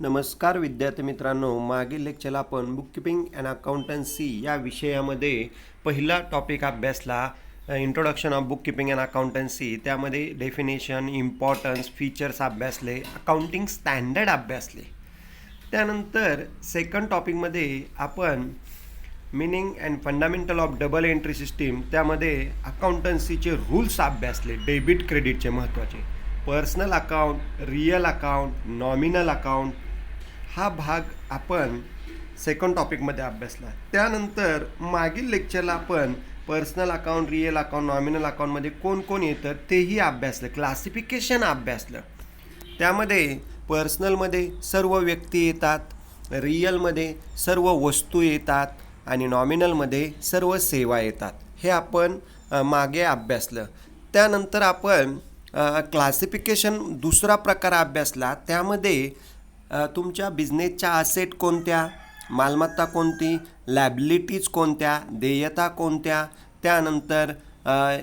नमस्कार विद्यार्थी मित्रांनो, मागील लेक्चरला आपण बुककीपिंग अँड अकाउंटन्सी या विषयामध्ये पहिला टॉपिक अभ्यासला, introduction of bookkeeping and accountancy. त्यामध्ये डेफिनेशन, इम्पॉर्टन्स, फीचर्स अभ्यासले, अकाउंटिंग स्टँडर्ड अभ्यासले. त्यानंतर सेकंड टॉपिकमध्ये आपण meaning and fundamental of double entry system, त्यामध्ये अकाउंटन्सीचे रूल्स अभ्यासले, डेबिट क्रेडिटचे महत्त्वाचे, personal account, real account, nominal account हा भाग आपण सेकंड टॉपिकमध्ये अभ्यासला. त्यानंतर मागील लेक्चरला आपण personal account, real account, nominal अकाउंटमध्ये कोण कोण येतं तेही अभ्यासलं, क्लासिफिकेशन अभ्यासलं. त्यामध्ये पर्सनलमध्ये सर्व व्यक्ती येतात, रिअलमध्ये सर्व वस्तू येतात आणि नॉमिनलमध्ये सर्व सेवा येतात. हे आपण मागे अभ्यासलं. त्यानंतर आपण क्लासिफिकेशन दुसरा प्रकार अभ्यासला. त्यामध्ये तुमच्या बिझनेसच्या असेट कोणत्या, मालमत्ता कोणती, लॅबिलिटीज कोणत्या, देयता कोणत्या, त्यानंतर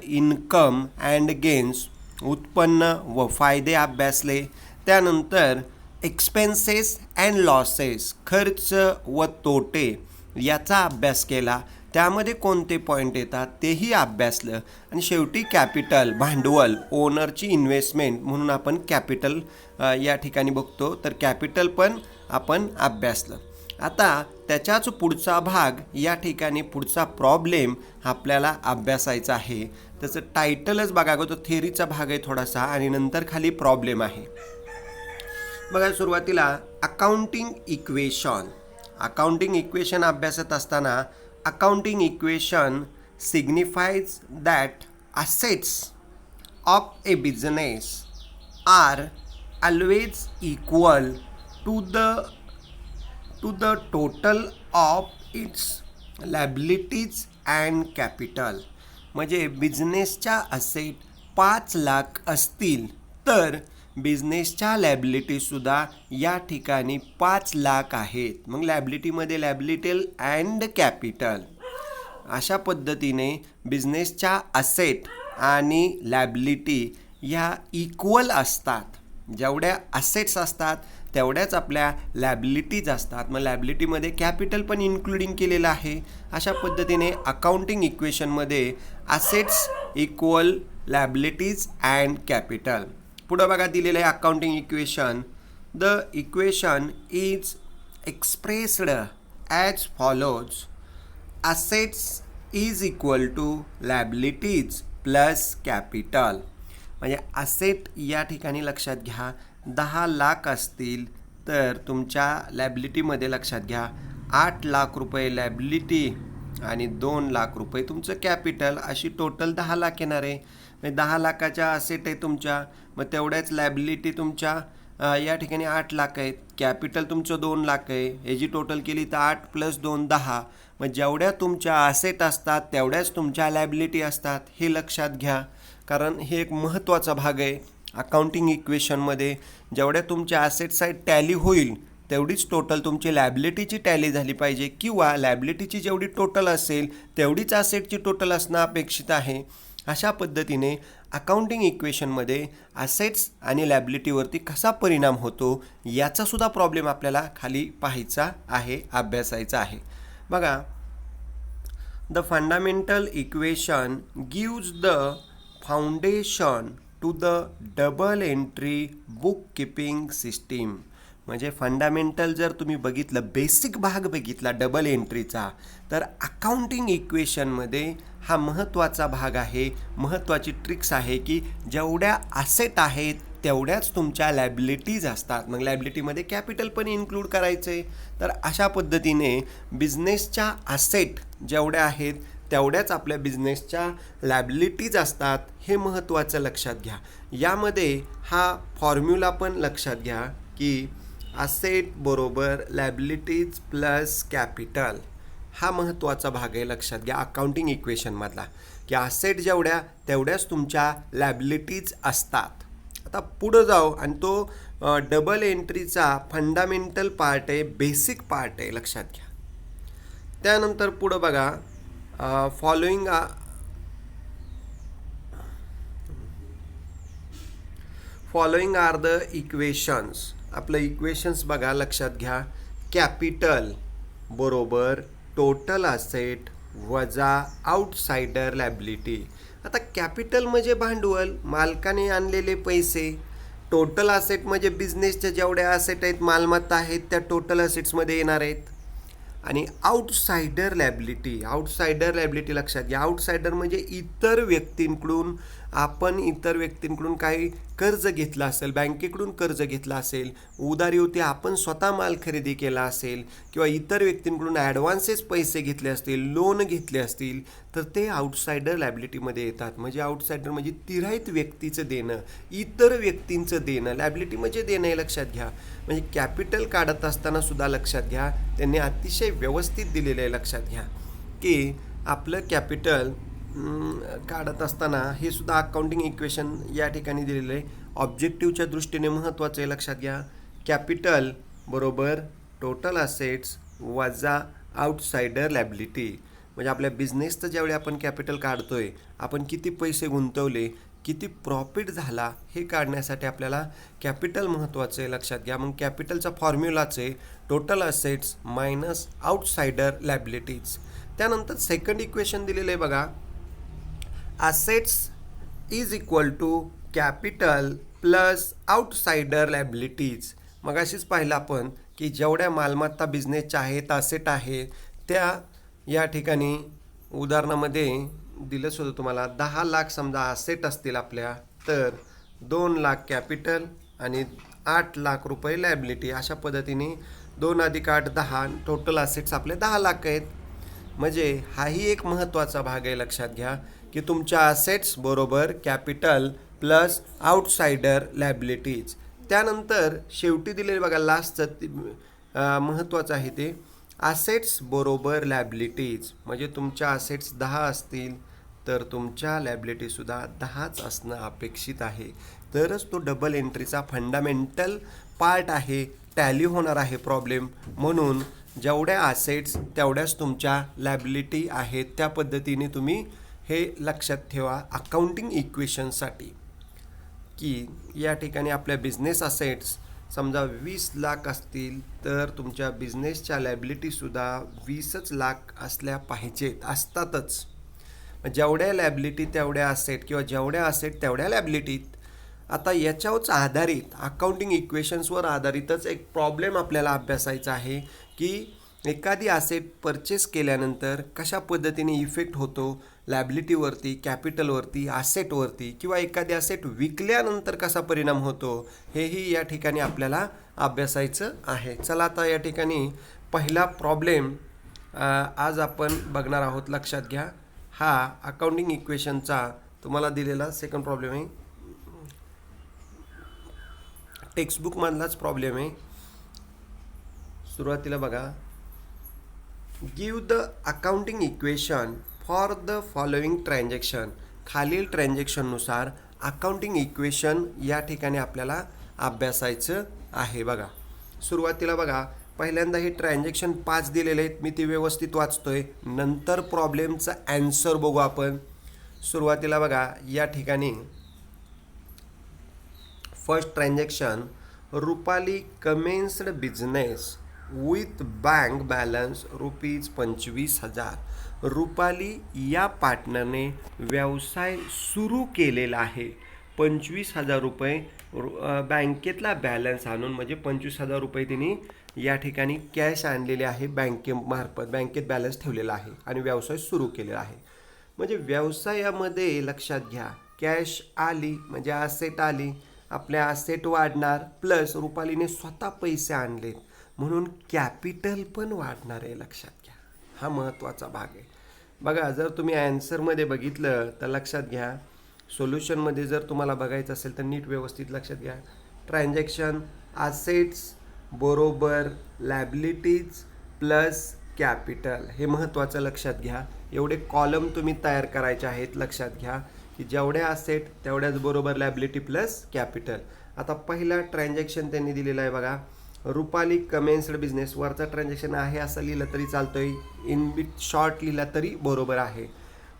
इन्कम अँड गेन्स, उत्पन्न व फायदे अभ्यासले. त्यानंतर एक्सपेन्सेस अँड लॉसेस, खर्च व तोटे याचा अभ्यास केला. त्यामध्ये कोणते पॉईंट येतात तेही अभ्यासलं. आणि शेवटी कॅपिटल, भांडवल, ओनरची इन्व्हेस्टमेंट म्हणून आपण कॅपिटल या ठिकाणी बघतो, तर कॅपिटल पण आपण अभ्यासलं. आता त्याच्याच पुढचा भाग या ठिकाणी पुढचा प्रॉब्लेम आपल्याला अभ्यासायचा आहे. त्याचं टायटलच बघा, तो थेअरीचा भाग आहे थोडासा आणि नंतर खाली प्रॉब्लेम आहे. बघा, सुरुवातीला अकाउंटिंग इक्वेशन. अकाउंटिंग इक्वेशन अभ्यासत असताना accounting equation signifies that assets of a business are always equal to the total of its liabilities and capital. म्हणजे बिझनेसच्या असेट 5 लाख असतील तर बिझनेसच्या लॅबिलिटीसुद्धा या ठिकाणी 5 लाख आहेत. मग लॅबिलिटीमध्ये लॅबिलिटी अँड कॅपिटल, अशा पद्धतीने बिझनेसच्या असेट आणि लॅबिलिटी ह्या इक्वल असतात. जेवढ्या असेट्स असतात तेवढ्याच आपल्या लॅबिलिटीज असतात. मग लॅबिलिटीमध्ये कॅपिटल पण इन्क्लुडिंग केलेलं आहे. अशा पद्धतीने अकाउंटिंग इक्वेशनमध्ये assets equal liabilities and capital. पुढं बघा दिलेलं आहे accounting equation. The equation is expressed as follows. Assets is equal to liabilities plus capital. म्हणजे असेट या ठिकाणी लक्षात घ्या 10 लाख असतील तर तुमच्या लॅबिलिटीमध्ये लक्षात घ्या 8 लाख रुपये लॅबिलिटी आणि 2 लाख रुपये तुमचं कॅपिटल, अशी टोटल 10 लाख येणार आहे. म्हणजे 10 लाखाच्या असेट आहे तुमच्या, मग तेवढ्याच लॅबिलिटी तुमच्या या ठिकाणी 8 लाख आहेत, कॅपिटल तुमचं 2 लाख आहे. हे जी टोटल केली तर 8 + 2 10. मग जेवढ्या तुमच्या असेट असतात तेवढ्याच तुमच्या लॅबिलिटी असतात, हे लक्षात घ्या. कारण हे एक महत्त्वाचा भाग आहे अकाउंटिंग इक्वेशनमध्ये. जेवढ्या तुमच्या असेट साईड टॅली होईल तेवढीच टोटल तुमची लॅबिलिटीची टॅली झाली पाहिजे, किंवा लॅबिलिटीची जेवढी टोटल असेल तेवढीच असेटची टोटल असणं अपेक्षित आहे. अशा पद्धतीने अकाउंटिंग इक्वेशनमध्ये असेट्स आणि लॅबिलिटीवरती कसा परिणाम होतो याचासुद्धा प्रॉब्लेम आपल्याला खाली पाहायचा आहे, अभ्यासायचा आहे. बघा, the fundamental equation gives the foundation to the double entry book keeping system. म्हणजे फंडामेंटल जर तुम्ही बघितलं, बेसिक भाग बघितला डबल एंट्रीचा, तर अकाउंटिंग इक्वेशनमध्ये हा महत्त्वाचा भाग आहे. महत्त्वाची ट्रिक्स आहे की जेवढ्या असेट आहेत तेवढ्याच तुमच्या लॅबिलिटीज असतात. मग लॅबिलिटीमध्ये कॅपिटल पण इन्क्लूड करायचे. तर अशा पद्धतीने बिझनेसच्या असेट जेवढ्या आहेत तेवढ्याच आपल्या बिझनेसच्या लॅबिलिटीज असतात, हे महत्त्वाचं लक्षात घ्या. यामध्ये हा फॉर्म्युला पण लक्षात घ्या की असेट बरोबर लॅबिलिटीज प्लस कॅपिटल, हा महत्त्वाचा भाग आहे. लक्षात घ्या अकाउंटिंग इक्वेशनमधला की असेट जेवढ्या तेवढ्याच तुमच्या लॅबिलिटीज असतात. आता पुढं जाऊ आणि तो डबल एंट्रीचा फंडामेंटल पार्ट आहे, बेसिक पार्ट आहे, लक्षात घ्या. त्यानंतर पुढं बघा, following Following are the equations आपलं इक्वेशन्स बघा, लक्षात घ्या. कॅपिटल बरोबर टोटल असेट वजा आउटसाइडर लॅबिलिटी. आता कॅपिटल म्हणजे भांडवल, मालकाने आणलेले पैसे. टोटल असेट म्हणजे बिझनेसच्या जेवढ्या असेट आहेत, मालमत्ता आहेत, त्या टोटल असेट्समध्ये येणार आहेत. आणि आउटसाइडर लॅबिलिटी लक्षात घ्या. आउटसाइडर म्हणजे इतर व्यक्तींकडून, आपण इतर व्यक्तींकडून काही कर्ज घेतलं असेल, बँकेकडून कर्ज घेतलं असेल, उधारी होती, आपण स्वतः माल खरेदी केला असेल, किंवा इतर व्यक्तींकडून ॲडव्हान्सेस पैसे घेतले असतील, लोन घेतले असतील, तर ते आउटसाइडर लॅबिलिटीमध्ये येतात. म्हणजे आउटसाइडर म्हणजे तिराहित व्यक्तीचं देणं, इतर व्यक्तींचं देणं. लॅबिलिटी म्हणजे देणं हे लक्षात घ्या. म्हणजे कॅपिटल काढत असताना सुद्धा लक्षात घ्या, त्यांनी अतिशय व्यवस्थित दिलेलं आहे. लक्षात घ्या की आपलं कॅपिटल काढत असताना हे सुद्धा अकाउंटिंग इक्वेशन या ठिकाणी दिलेलं आहे. ऑब्जेक्टिव्हच्या दृष्टीने महत्त्वाचं आहे. लक्षात घ्या, कॅपिटल बरोबर टोटल असेट्स वजा आउटसाइडर लॅबिलिटी. म्हणजे आपल्या बिझनेसचं ज्यावेळी आपण कॅपिटल काढतोय, आपण किती पैसे गुंतवले, किती प्रॉफिट झाला, हे काढण्यासाठी आपल्याला कॅपिटल महत्त्वाचं आहे. लक्षात घ्या. मग कॅपिटलचा फॉर्म्युलाच आहे total assets minus outsider liabilities. त्यानंतर सेकंड इक्वेशन दिलेलं आहे बघा, assets is equal to capital plus outsider liabilities. मग अशीच पाहिलं आपण की जेवढ्या मालमत्ता बिझनेसच्या आहेत, असेट आहे, त्या या ठिकाणी उदाहरणामध्ये दिलंच होतं तुम्हाला. 10 लाख समजा असेट असतील आपल्या, तर 2 लाख कॅपिटल आणि 8 लाख रुपये लॅबिलिटी. अशा पद्धतीने 2 अधिक 8 10, टोटल असेट्स आपले 10 लाख आहेत. म्हणजे हाही एक महत्त्वाचा भाग आहे. लक्षात घ्या की तुमच्या असेट्स बरोबर कॅपिटल प्लस आउटसाइडर लॅबिलिटीज. त्यानंतर शेवटी दिलेले बघा, लास्टचं महत्त्वाचं आहे ते असेट्स बरोबर लॅबिलिटीज. म्हणजे तुमच्या असेट्स 10 असतील तर तुमच्या लॅबिलिटीसुद्धा 10च असणं अपेक्षित आहे. तरच तो डबल एंट्रीचा फंडामेंटल पार्ट आहे, टॅली होणार आहे प्रॉब्लेम. म्हणून जेवढ्या असेट्स तेवढ्याच तुमच्या लॅबिलिटी आहेत. त्या पद्धतीने तुम्ही हे लक्षात ठेवा अकाउंटिंग इक्वेशनसाठी, की या ठिकाणी आपल्या बिझनेस असेट्स समजा 20 लाख असतील तर तुमच्या बिझनेसच्या लॅबिलिटीसुद्धा 20च लाख असल्या पाहिजेत, असतातच. जेवढ्या लॅबिलिटी तेवढ्या असेट, किंवा जेवढ्या असेट तेवढ्या लॅबिलिटीत. आता याच्यावरच आधारित अकाउंटिंग इक्वेशन्सवर आधारितच एक प्रॉब्लेम आपल्याला अभ्यासायचा आहे, की एखादी असेट परचेस केल्यानंतर कशा पद्धतीने इफेक्ट होतो लॅबिलिटीवरती, कॅपिटलवरती, असेटवरती, किंवा एखादी असेट विकल्यानंतर कसा परिणाम होतो, हेही या ठिकाणी आपल्याला अभ्यासायचं आहे. चला आता या ठिकाणी पहिला प्रॉब्लेम आज आपण बघणार आहोत. लक्षात घ्या, हा अकाउंटिंग इक्वेशनचा तुम्हाला दिलेला सेकंड प्रॉब्लेम आहे. टेक्स्टबुकमधलाच प्रॉब्लेम आहे. सुरुवातीला बघा, give the accounting equation for the following transaction. खालील ट्रान्झॅक्शननुसार अकाउंटिंग इक्वेशन या ठिकाणी आपल्याला अभ्यासायचं आहे. बघा, सुरुवातीला बघा, पहिल्यांदा हे ट्रान्झॅक्शन 5 दिलेले आहेत. मी ते व्यवस्थित वाचतोय, नंतर प्रॉब्लेमचा ॲन्सर बघू आपण. सुरुवातीला बघा, या ठिकाणी first transaction, Rupali commenced business with bank balance ₹25,000. Rupali या पार्टनरने व्यवसाय सुरू केलेला आहे. 25,000 रुपये बँकेतला बॅलन्स आणून, म्हणजे 25,000 रुपये तिने या ठिकाणी कॅश आणलेले आहे, बँकेमार्फत बँकेत बॅलन्स ठेवलेला आहे आणि व्यवसाय सुरू केलेला आहे. म्हणजे व्यवसायामध्ये लक्षात घ्या, कॅश आली म्हणजे असेट आली, आपल्या असेट वाढणार, प्लस रुपालीने स्वतः पैसे आणलेत म्हणून कॅपिटल पण वाढणार आहे. लक्षात घ्या, हा महत्त्वाचा भाग आहे. बघा, जर तुम्ही ॲन्सरमध्ये बघितलं तर लक्षात घ्या, सोल्युशनमध्ये जर तुम्हाला बघायचं असेल तर नीट व्यवस्थित लक्षात घ्या. ट्रान्झॅक्शन असेट्स बरोबर लॅबिलिटीज प्लस कॅपिटल, हे महत्त्वाचं लक्षात घ्या. एवढे कॉलम तुम्ही तयार करायचे आहेत. लक्षात घ्या की जेवढ्या असेट तेवढ्याच बरोबर लॅबिलिटी प्लस कॅपिटल. आता पहिला ट्रान्झॅक्शन त्यांनी दिलेला आहे बघा, रुपाली कमेन्स्ड बिझनेस. वरचा ट्रान्झॅक्शन आहे असं लिहिलं तरी चालतोय, इन बिट शॉर्ट लिहिला तरी बरोबर आहे.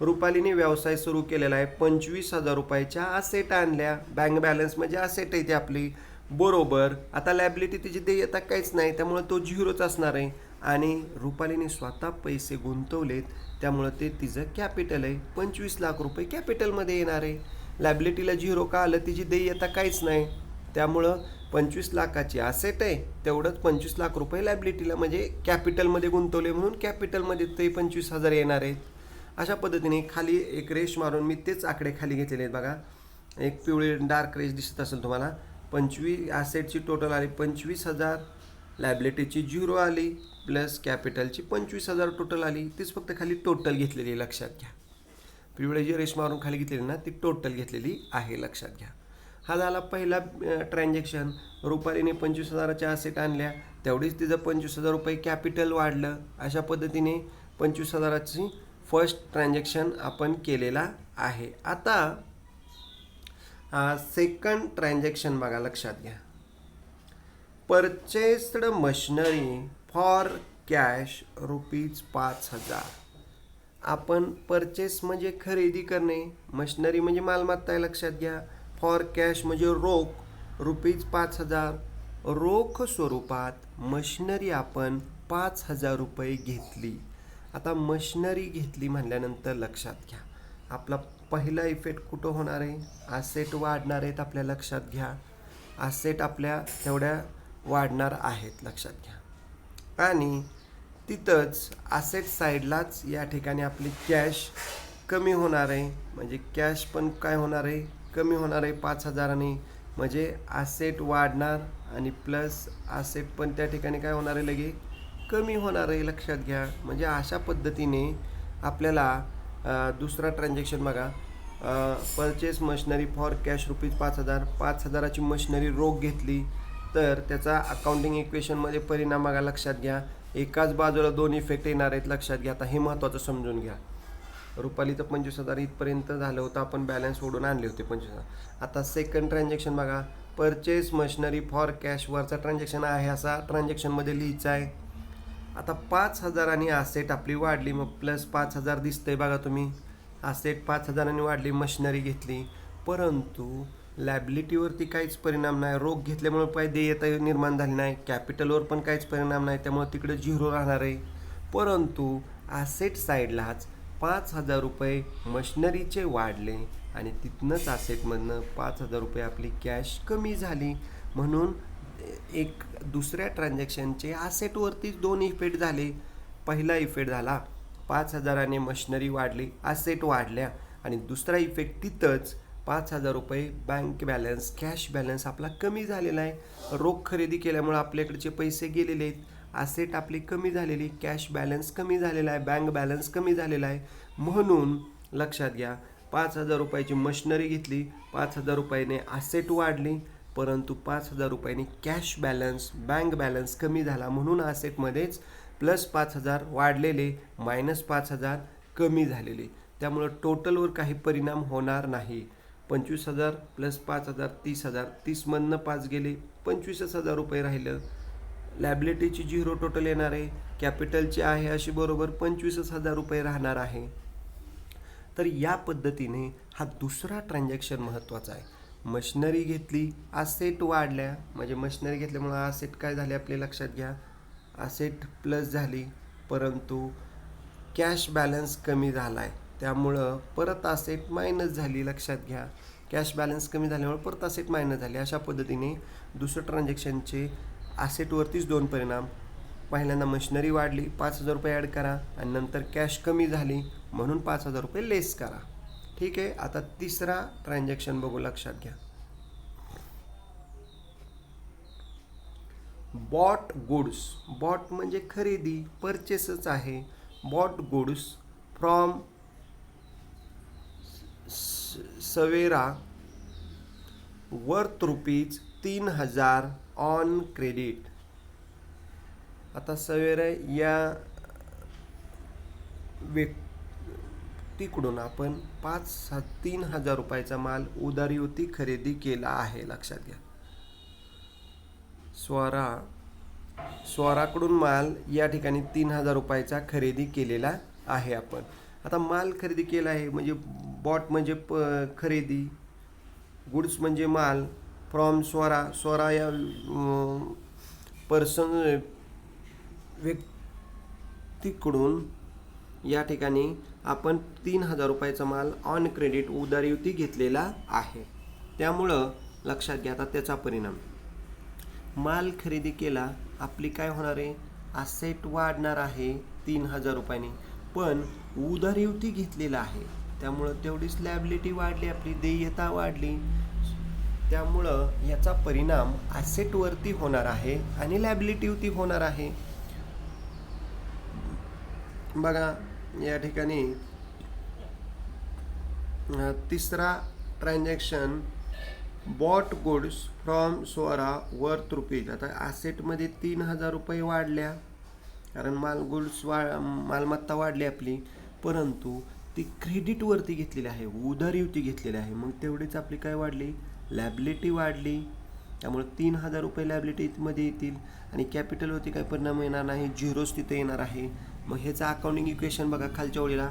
रुपालीने व्यवसाय सुरू केलेला आहे, 25,000 रुपयाच्या असेट आणल्या, बँक बॅलन्स म्हणजे असेट आहे ती आपली, बरोबर. आता लॅबिलिटी तिची देयता काहीच नाही, त्यामुळे तो झिरोच असणार आहे. आणि रुपालीने स्वतः पैसे गुंतवलेत, त्यामुळं ते तिचं कॅपिटल आहे. 25 लाख रुपये कॅपिटलमध्ये येणार आहे. लॅबिलिटीला झिरो का आलं? तिची देयता काहीच नाही, त्यामुळं 25 लाखाची असेट आहे, तेवढंच 25 लाख रुपये लॅबिलिटीला म्हणजे कॅपिटलमध्ये गुंतवले म्हणून कॅपिटलमध्ये ते 25,000 येणार आहेत. अशा पद्धतीने खाली एक रेष मारून मी तेच आकडे खाली घेतलेले आहेत बघा. एक पिवळी डार्क रेष दिसत असेल तुम्हाला. 25 ॲसेटची टोटल आली 25,000, लॅबिलिटीची झिरो आली, प्लस कॅपिटलची 25,000 टोटल आली. तीच फक्त खाली टोटल घेतलेली आहे, लक्षात घ्या. पिवळे जी रेष मारून खाली घेतलेली ना, ती टोटल घेतलेली आहे, लक्षात घ्या. हा झाला पहिला ट्रान्झॅक्शन. रुपालीने 25,000च्या ॲसेट आणल्या, तेवढीच तिचं 25,000 रुपये कॅपिटल वाढलं. अशा पद्धतीने 25,000ची फर्स्ट ट्रान्झॅक्शन आपण केलेला आहे. आता सेकंड ट्रान्झॅक्शन बघा, लक्षात घ्या. Purchased machinery for cash ₹5,000. आपण परचेस म्हणजे खरेदी करणे, मशिनरी म्हणजे मालमत्ता आहे, लक्षात घ्या. फॉर कॅश म्हणजे रोख, ₹5,000. रोख स्वरूपात मशिनरी आपण 5,000 रुपये घेतली. आता मशिनरी घेतली म्हणल्यानंतर लक्षात घ्या, आपला पहिला इफेक्ट कुठं होणार आहे? ॲसेट वाढणार आहेत, आपल्या लक्षात घ्या. ॲसेट आपल्या तेवढ्या वाढणार आहेत, लक्षात घ्या. आणि तिथंच ॲसेट साईडलाच या ठिकाणी आपली कॅश कमी होणार आहे. म्हणजे कॅश पण काय होणार आहे? कमी होणार आहे 5,000ने. म्हणजे ॲसेट वाढणार आणि प्लस ॲसेट पण त्या ठिकाणी काय होणार आहे? लगे कमी होणार आहे, लक्षात घ्या. म्हणजे अशा पद्धतीने आपल्याला दुसरा ट्रान्झॅक्शन बघा. Purchase machinery for cash ₹5,000. 5,000ची मशिनरी रोख घेतली, तर त्याचा अकाउंटिंग इक्वेशनमध्ये परिणाम बघा, लक्षात घ्या. एकाच बाजूला दोन इफेक्ट येणार आहेत, लक्षात घ्या. आता हे महत्त्वाचं समजून घ्या. रुपालीचं 25,000 इथपर्यंत झालं होतं, आपण बॅलन्स ओढून आणले होते 25,000. आता सेकंड ट्रान्झॅक्शन बघा. परचेस मशिनरी फॉर कॅश वरचा ट्रान्झॅक्शन आहे, असा ट्रान्झॅक्शनमध्ये लिहायचा आहे. आता 5,000 ॲसेट आपली वाढली, मग प्लस 5,000 दिसतंय बघा तुम्ही. ॲसेट 5,000 वाढली, मशिनरी घेतली, परंतु लॅबिलिटीवरती काहीच परिणाम नाही. रोख घेतल्यामुळे काही देयता निर्माण झाली नाही, कॅपिटलवर पण काहीच परिणाम नाही, त्यामुळे तिकडे झिरो राहणार आहे. परंतु ॲसेट साईडलाच 5,000 रुपये मशिनरीचे वाढले आणि तिथनंच ॲसेटमधनं 5,000 रुपये आपली कॅश कमी झाली. म्हणून एक दुसऱ्या ट्रान्झॅक्शनचे ॲसेटवरतीच दोन इफेक्ट झाले. पहिला इफेक्ट झाला 5,000ने मशिनरी वाढली, ॲसेट वाढल्या. आणि दुसरा इफेक्ट तिथंच 5,000 रुपये बँक बॅलन्स, कॅश बॅलन्स आपला कमी झालेला आहे. रोख खरेदी केल्यामुळे आपल्याकडचे पैसे गेलेले आहेत, ॲसेट आपली कमी झालेली, कॅश बॅलन्स कमी झालेला आहे, बँक बॅलन्स कमी झालेला आहे. म्हणून लक्षात घ्या, 5,000 रुपयाची मशिनरी घेतली, 5,000 रुपयाने ॲसेट वाढली, परंतु 5,000 रुपयांनी कॅश बॅलन्स, बँक बॅलन्स कमी झाला. म्हणून ॲसेटमध्येच प्लस 5,000 वाढलेले, मायनस 5,000 कमी झालेले. त्यामुळं टोटलवर काही परिणाम होणार नाही. 25,000 प्लस 5,000 30,000, 30मधनं 5 गेले, 25,000 रुपये राहिलं. लॅबिलिटीची झिरो टोटल येणार आहे, कॅपिटलची आहे अशी बरोबर 25,000 रुपये राहणार आहे. तर या पद्धतीने हा दुसरा ट्रान्झॅक्शन महत्त्वाचा आहे. मशिनरी घेतली, ॲसेट वाढल्या, म्हणजे मशिनरी घेतल्यामुळं ॲसेट काय झाले आपले, लक्षात घ्या. ॲसेट प्लस झाली, परंतु कॅश बॅलन्स कमी झाला आहे, त्यामुळं परत ॲसेट मायनस झाली, लक्षात घ्या. कॅश बॅलन्स कमी झाल्यामुळे परत ॲसेट मायनस झाली. अशा पद्धतीने दुसरं ट्रान्झॅक्शनचे ॲसेटवरतीच दोन परिणाम. पहिल्यांदा मशिनरी वाढली, 5,000 रुपये ॲड करा, आणि नंतर कॅश कमी झाली म्हणून 5,000 रुपये लेस करा. ठीक आहे. आता तिसरा ट्रान्झॅक्शन बघू, लक्षात घ्या. Bought goods. बॉट म्हणजे खरेदी, परचेसच आहे. Bought goods from Savera worth ₹3,000 on credit. आता सवेरा या व्यक्तीकडून आपण 3,000 रुपयाचा माल उधारीवरती खरेदी केला आहे, लक्षात घ्या. स्वराकडून माल या ठिकाणी 3,000 रुपयाचा खरेदी केलेला आहे आपण. आता माल खरेदी केला आहे म्हणजे बॉट म्हणजे खरेदी, गुड्स म्हणजे माल, फ्रॉम स्वरा या पर्सन व्यक्तीकडून या ठिकाणी आपण 3,000 रुपयाचा माल ऑन क्रेडिट उधारीवरती घेतलेला आहे. त्यामुळं लक्षात घ्या आता त्याचा परिणाम. माल खरेदी केला, आपली काय होणार आहे, ॲसेट वाढणार आहे 3,000 रुपयांनी, पण उधारीवरती घेतलेला आहे त्यामुळं तेवढीच लॅबिलिटी वाढली, आपली देयता वाढली. त्यामुळं याचा परिणाम ॲसेटवरती होणार आहे आणि लॅबिलिटीवरती होणार आहे. बघा या ठिकाणी तिसरा transaction, bought goods from Swara worth rupees. आता ॲसेटमध्ये 3,000 रुपये वाढल्या कारण मालमत्ता वाढली आपली, परंतु ती क्रेडिटवरती घेतलेली आहे, उधारीवरती घेतलेली आहे, मग तेवढीच आपली काय वाढली, लॅबिलिटी वाढली. त्यामुळे 3,000 रुपये लॅबिलिटीमध्ये येतील आणि कॅपिटलवरती काही परिणाम येणार नाही, झिरोच तिथे येणार आहे. मग ह्याचं अकाउंटिंग इक्वेशन बघा खालच्या ओळीला,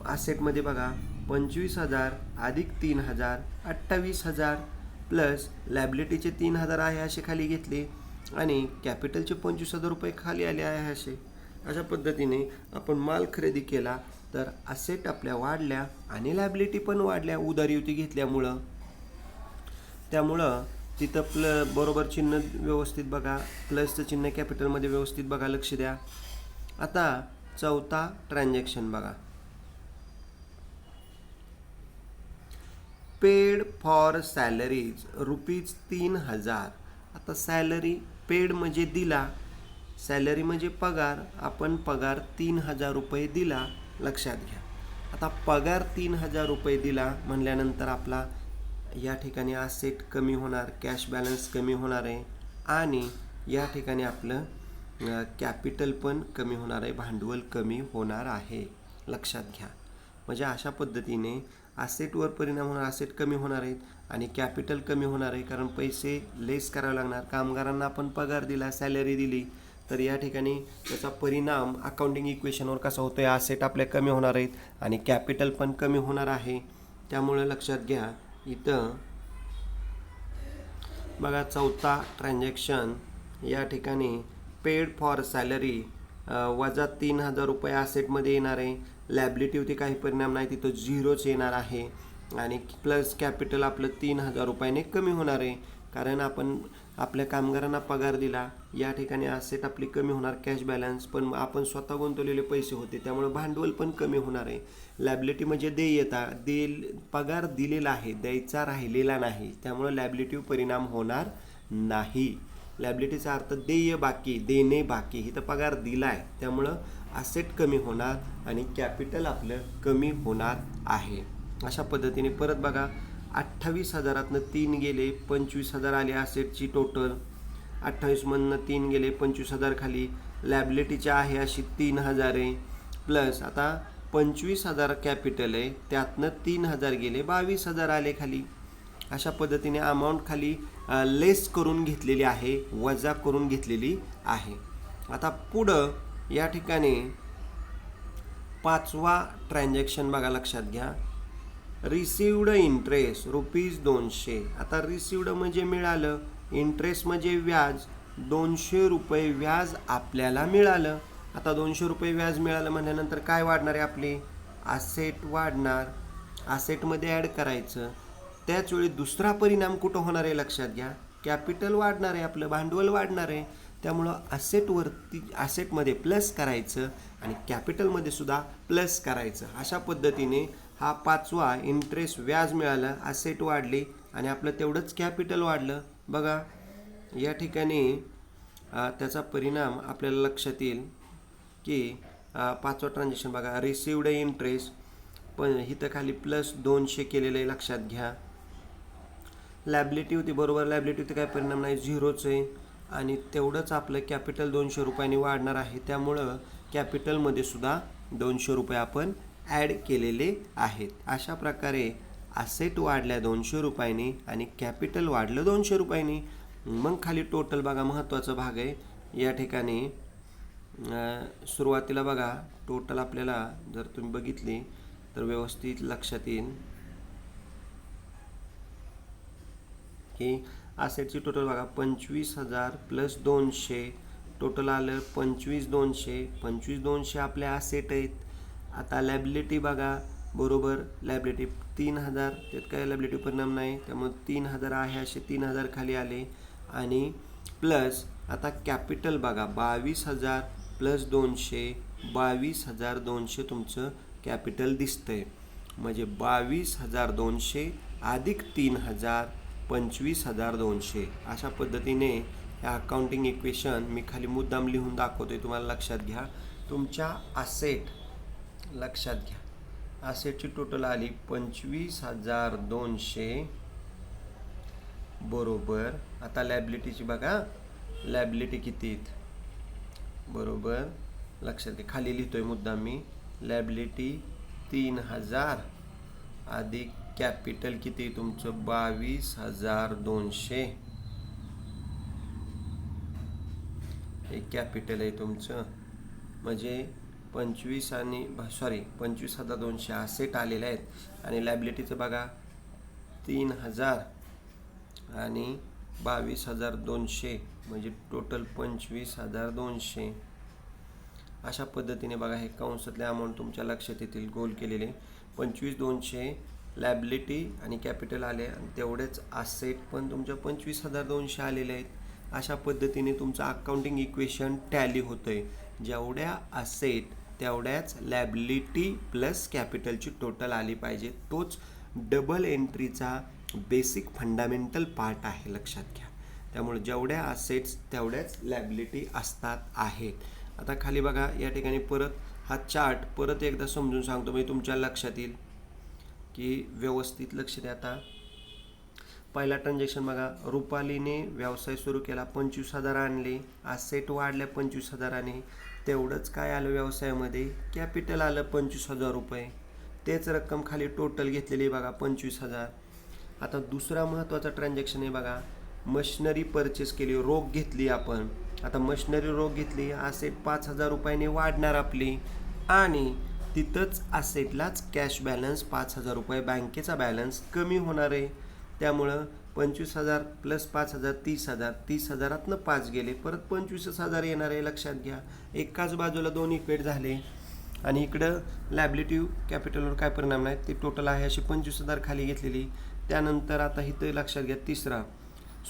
ॲसेटमध्ये बघा 25,000 अधिक 3,000 28,000 प्लस लॅबिलिटीचे 3,000 आहे असे खाली घेतले आणि कॅपिटलचे 25,000 रुपये खाली आले आहे असे. अशा पद्धतीने आपण माल खरेदी केला तर ॲसेट आपल्या वाढल्या आणि लॅबिलिटी पण वाढल्या उधारीवरती घेतल्यामुळं. त्यामुळं तिथं बरोबर चिन्ह व्यवस्थित बघा, प्लसचं चिन्ह कॅपिटलमध्ये व्यवस्थित बघा, लक्ष द्या. आता चौथा ट्रान्झॅक्शन बघा, पेड फॉर सॅलरीज ₹3,000. आता सॅलरी पेड म्हणजे दिला, सॅलरी म्हणजे पगार, आपण पगार 3,000 रुपये दिला, लक्षात घ्या. आता पगार 3,000 रुपये दिला म्हणल्यानंतर आपला या ठिकाणी ॲसेट कमी होणार, कॅश बॅलन्स कमी होणार आहे आणि या ठिकाणी आपलं कॅपिटल पण कमी होणार आहे, भांडवल कमी होणार आहे, लक्षात घ्या. म्हणजे अशा पद्धतीने ॲसेटवर परिणाम होणार, ॲसेट कमी होणार आहेत आणि कॅपिटल कमी होणार आहे कारण पैसे लेस करावे लागणार. कामगारांना आपण पगार दिला, सॅलरी दिली, तर या ठिकाणी त्याचा परिणाम अकाउंटिंग इक्वेशनवर कसा होतो आहे, ॲसेट आपले कमी होणार आहेत आणि कॅपिटल पण कमी होणार आहे. त्यामुळे लक्षात घ्या इथं बघा चौथा ट्रान्झॅक्शन या ठिकाणी पेड फॉर सॅलरी वजा 3,000 रुपये ॲसेटमध्ये येणार आहे, लॅबिलिटीवरती काही परिणाम नाही, तिथं झिरोच येणार आहे आणि प्लस कॅपिटल आपलं 3,000 रुपयाने कमी होणार आहे कारण आपण आपल्या कामगारांना पगार दिला. या ठिकाणी ॲसेट आपली कमी होणार, कॅश बॅलन्स, पण आपण स्वतः गुंतवलेले पैसे होते त्यामुळे भांडवल पण कमी होणार आहे. लॅबिलिटी म्हणजे देयता, पगार दिलेला आहे, द्यायचा राहिलेला नाही, त्यामुळे लॅबिलिटीवर परिणाम होणार नाही. लॅबिलिटीचा अर्थ देय बाकी, देणे बाकी, इथं पगार दिला आहे त्यामुळं ॲसेट कमी होणार आणि कॅपिटल आपलं कमी होणार आहे. अशा पद्धतीने परत बघा 28,000तनं 3 गेले, 25,000 आले ॲसेटची टोटल, 28मधनं 3 गेले, 25,000 खाली, लॅबिलिटीची आहे अशी 3,000 आहे, प्लस आता 25,000 कॅपिटल आहे, त्यातनं 3,000 गेले, 22,000 आले खाली. अशा पद्धतीने अमाऊंट खाली लेस करून घेतलेली आहे, वजा करून घेतलेली आहे. आता पुढं या ठिकाणी पाचवा ट्रान्झॅक्शन बघा, लक्षात घ्या, रिसिव्ड इंटरेस्ट ₹200. आता रिसिव्ड म्हणजे मिळालं, इंटरेस्ट म्हणजे व्याज, 200 रुपये व्याज आपल्याला मिळालं. आता 200 रुपये व्याज मिळालं म्हणल्यानंतर काय वाढणार आहे, आपली ॲसेट वाढणार, ॲसेटमध्ये ॲड करायचं. त्याचवेळी दुसरा परिणाम कुठं होणार आहे, लक्षात घ्या, कॅपिटल वाढणार आहे, आपलं भांडवल वाढणार आहे. त्यामुळं ॲसेटमध्ये प्लस करायचं आणि कॅपिटलमध्ये सुद्धा प्लस करायचं. अशा पद्धतीने हा पाचवा इंटरेस्ट व्याज मिळालं, ॲसेट वाढली आणि आपलं तेवढंच कॅपिटल वाढलं. बघा या ठिकाणी त्याचा परिणाम आपल्याला लक्षात येईल की पाचवा ट्रान्झॅक्शन बघा, रिसिव्ड इंटरेस्ट, पण इथं खाली प्लस 200 केलेलं आहे, लक्षात घ्या. लॅबिलिटी होती, बरोबर, लॅबिलिटी होती, काय परिणाम नाही, झिरोच आहे आणि तेवढंच आपलं कॅपिटल 200 रुपयांनी वाढणार आहे. त्यामुळं कॅपिटलमध्ये सुद्धा 200 रुपये आपण ॲड केलेले आहेत. अशा प्रकारे ॲसेट वाढल्या 200 रुपयांनी आणि कॅपिटल वाढलं 200 रुपयांनी. मग खाली टोटल बघा, महत्त्वाचा भाग आहे या ठिकाणी. सुरुवातीला बघा टोटल आपल्याला जर तुम्ही बघितली तर व्यवस्थित लक्षात येईल. की असेटची टोटल बघा 25,000 प्लस 200 टोटल आलं 25,200. 25,200 आपल्या असेट आहेत. आता लॅबिलिटी बघा बरोबर लॅबिलिटी 3,000 त्यात काय लॅबिलिटी परिणाम नाही त्यामुळे 3,000 आहे असे 3,000 खाली आले आणि प्लस आता कॅपिटल बघा 22,000 प्लस 200 22,200 तुमचं कॅपिटल दिसतंय म्हणजे 22,200 अधिक 3,000 25,200 अशा पद्धतीने हे अकाउंटिंग इक्वेशन मी खाली मुद्दाम लिहून दाखवतोय तुम्हाला लक्षात घ्या. तुमच्या असेट लक्षात घ्या असेटची टोटल आली 25,200 बरोबर. आता लॅबिलिटीची बघा लॅबिलिटी किती आहेत बरोबर लक्षात घ्या खाली लिहितोय मुद्दाम मी लॅबिलिटी 3,000 अधिक कॅपिटल किती तुमचं 22,200 हे कॅपिटल आहे तुमचं म्हणजे 25,200 असेट आलेले आहेत आणि लॅबिलिटीचं बघा 3,000 आणि 22,200 म्हणजे टोटल 25,200 अशा पद्धतीने बघा हे कंसातले अमाऊंट तुमच्या लक्षात येतील गोल केलेले 25,200 लॅबिलिटी आणि कॅपिटल आले आणि तेवढेच असेट पण तुमच्या 25,200 आलेले आहेत. अशा पद्धतीने तुमचं अकाउंटिंग इक्वेशन टॅली होतंय. जेवढ्या असेट तेवढ्याच लॅबिलिटी प्लस कॅपिटलची टोटल आली पाहिजे. तोच डबल एंट्रीचा बेसिक फंडामेंटल पार्ट आहे लक्षात घ्या. त्यामुळे जेवढ्या असेट्स तेवढ्याच लॅबिलिटी असतात आहेत. आता खाली बघा या ठिकाणी परत हा चार्ट परत एकदा समजून सांगतो म्हणजे तुमच्या लक्षात येईल की व्यवस्थित लक्ष द्या. आता पहिला ट्रान्झॅक्शन बघा रुपालीने व्यवसाय सुरू केला 25,000 आणले असेट वाढल्या 25,000 तेवढंच काय आलं व्यवसायामध्ये कॅपिटल आलं 25,000 रुपये. तेच रक्कम खाली टोटल घेतलेली बघा 25,000. आता दुसरा महत्त्वाचा ट्रान्झॅक्शन आहे बघा मशिनरी परचेस केली रोख घेतली आपण. आता मशिनरी रोख घेतली असेट 5,000 रुपयाने वाढणार आपली आणि तिथंच असेटलाच कॅश बॅलन्स 5,000 रुपये बँकेचा बॅलन्स कमी होणार आहे. त्यामुळं 25,000 प्लस 5,000 30,000 30,000 5 गेले परत 25,000 येणार आहे लक्षात घ्या. एकाच बाजूला दोन इक्वेट झाले आणि इकडं लॅबिलिटी कॅपिटलवर काय परिणाम नाही ते टोटल आहे अशी 25,000 खाली घेतलेली. त्यानंतर आता इथं लक्षात घ्या तिसरा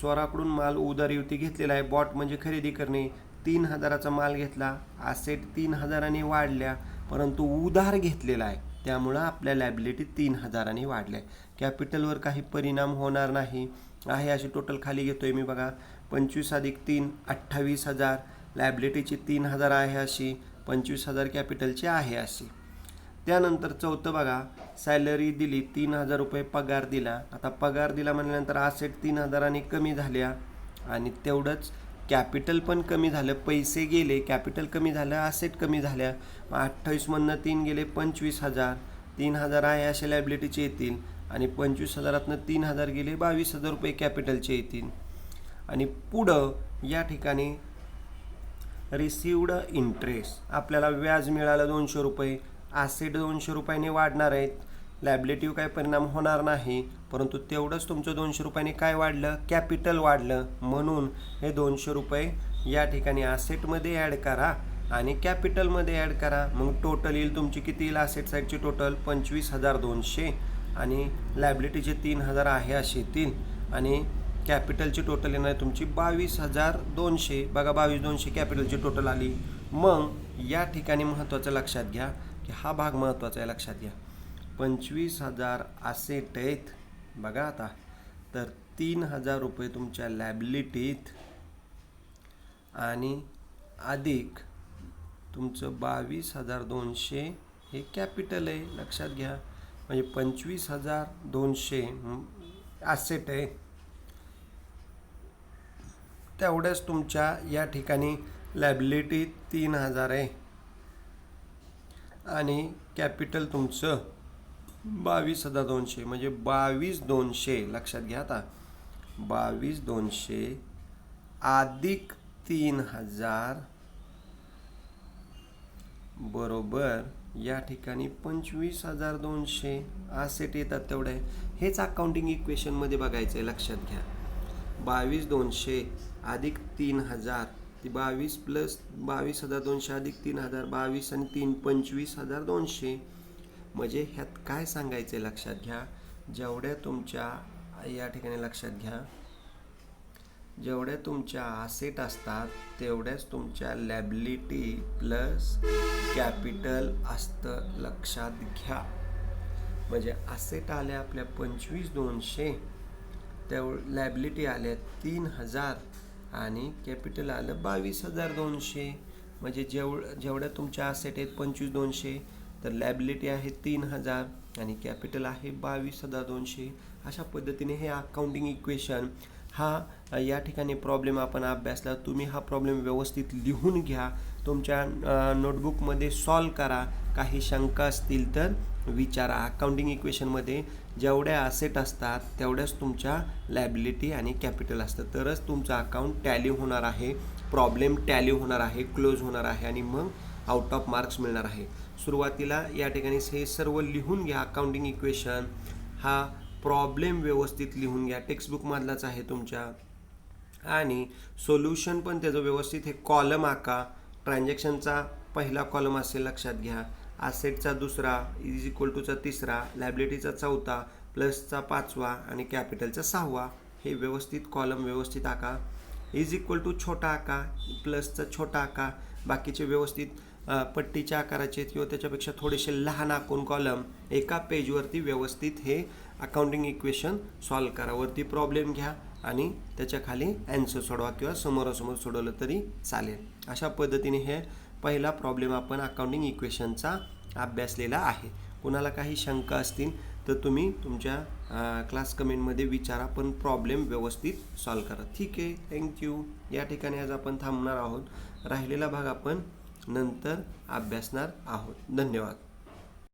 स्वराकडून माल उधारीवरती घेतलेला आहे. बॉट म्हणजे खरेदी करणे 3,000चा माल घेतला असेट 3,000 वाढल्या परंतु उधार घेतलेला आहे त्यामुळं आपल्या लॅबिलिटी 3,000 वाढल्या. कॅपिटलवर काही परिणाम होणार नाही आहे अशी टोटल खाली घेतोय मी बघा 25 अधिक 3 28,000 लॅबिलिटीची 3,000 आहे अशी 25,000 कॅपिटलची आहे अशी. त्यानंतर चौथं बघा सॅलरी दिली 3,000 रुपये पगार दिला. आता पगार दिला म्हणल्यानंतर असेट 3,000 कमी झाल्या आणि तेवढंच कॅपिटल पण कमी झालं पैसे गेले कॅपिटल कमी झालं असेट कमी झाल्या 28 मधनं 3 गेले 25,000 3,000 आहे असे लॅबिलिटीचे येतील आणि 25,000 3,000 गेले 22,000 रुपये कॅपिटलचे येतील. आणि पुढं या ठिकाणी रिसिवड इंटरेस्ट आपल्याला व्याज मिळालं 200 रुपये असेट 200 रुपयाने वाढणार आहेत लॅबिलिटीवर काय परिणाम होणार नाही परंतु तेवढंच तुमचं 200 रुपयाने काय वाढलं कॅपिटल वाढलं म्हणून हे 200 रुपये या ठिकाणी असेटमध्ये ॲड करा आणि कॅपिटलमध्ये ॲड करा. मग टोटल येईल तुमची किती येईल असेट साईडची टोटल 25,200 आणि लॅबिलिटीचे 3,000 आहे असे येतील आणि कॅपिटलची टोटल येणार तुमची 22,200 बघा 22,200 कॅपिटलची टोटल आली. मग या ठिकाणी महत्त्वाचं लक्षात घ्या की हा भाग महत्त्वाचा आहे लक्षात घ्या 25,000 असेट आहेत बघा आता तर 3,000 रुपये तुमच्या लॅबिलिटीत आणि अधिक तुमचं 22,200 हे कॅपिटल आहे लक्षात घ्या म्हणजे 25,200 असेट आहे तेवढ्याच तुमच्या या ठिकाणी लॅबिलिटी 3,000 आहे आणि कॅपिटल तुमचं 22,200 म्हणजे 22,200 लक्षात घ्या. आता 22,200 अधिक 3,000 बरोबर या ठिकाणी 25,200 असेट येतात तेवढे. हेच अकाउंटिंग इक्वेशनमध्ये बघायचं आहे लक्षात घ्या. 22,200 अधिक 3,000 ती 22 प्लस 22,200 अधिक 3,000 22 आणि 3 25,200. म्हणजे ह्यात काय सांगायचं आहे लक्षात घ्या, जेवढ्या तुमच्या या ठिकाणी लक्षात घ्या, जेवढ्या तुमच्या असेट असतात तेवढ्याच तुमच्या लॅबिलिटी प्लस कॅपिटल असतं, लक्षात घ्या. म्हणजे असेट आल्या आपल्या 25,200, लॅबिलिटी आल्या 3,000 आणि कॅपिटल आलं 22,200. म्हणजे जेवढ्या तुमच्या असेट आहेत 25,200, तर लॅबिलिटी आहे 3,000 आणि कॅपिटल आहे 22,200. अशा पद्धतीने हे अकाउंटिंग इक्वेशन हा या ठिकाणी प्रॉब्लेम आपण अभ्यासला. तुम्ही हा प्रॉब्लेम व्यवस्थित लिहून घ्या, तुमच्या नोटबुकमध्ये सॉल्व करा. काही शंका असतील तर विचारा. अकाउंटिंग इक्वेशनमध्ये जेवढ्या असेट असतात तेवढ्याच तुमच्या लॅबिलिटी आणि कॅपिटल असतं, तरच तुमचं अकाउंट टॅली होणार आहे, प्रॉब्लेम टॅली होणार आहे, क्लोज होणार आहे आणि मग आउट ऑफ मार्क्स मिळणार आहे. सुरुवातीला या ठिकाणी हे सर्व लिहून घ्या. अकाउंटिंग इक्वेशन हा प्रॉब्लेम व्यवस्थित लिहून घ्या, टेक्स्टबुकमधलाच आहे तुमच्या. आणि सोल्युशन पण त्याचं व्यवस्थित हे कॉलम आका. ट्रान्झॅक्शनचा पहिला कॉलम असेल लक्षात घ्या, असेटचा दुसरा, इज इक्वल टूचा तिसरा, लॅबिलिटीचा चौथा, प्लसचा पाचवा आणि कॅपिटलचा सहावा. हे व्यवस्थित कॉलम व्यवस्थित आका. इज इक्वल टू छोटा आका, प्लसचा छोटा आका, बाकीचे व्यवस्थित पट्टीच्या आकाराचे किंवा त्याच्यापेक्षा थोडेसे लहान आखून कॉलम एका पेजवरती व्यवस्थित हे अकाउंटिंग इक्वेशन सॉल्व करा. वरती प्रॉब्लेम घ्या आणि त्याच्या खाली ॲन्सर सोडवा किंवा समोरासमोर सोडवलं तरी चालेल. अशा पद्धतीने हे पहिला प्रॉब्लेम आपण अकाउंटिंग इक्वेशनचा अभ्यासलेला आहे. कुणाला काही शंका असतील तर तुम्ही तुमच्या क्लास कमेंटमध्ये विचारा, पण प्रॉब्लेम व्यवस्थित सॉल्व करा. ठीक आहे, थँक्यू. या ठिकाणी आज आपण थांबणार आहोत. राहिलेला भाग आपण नंतर अभ्यासणार आहोत. धन्यवाद.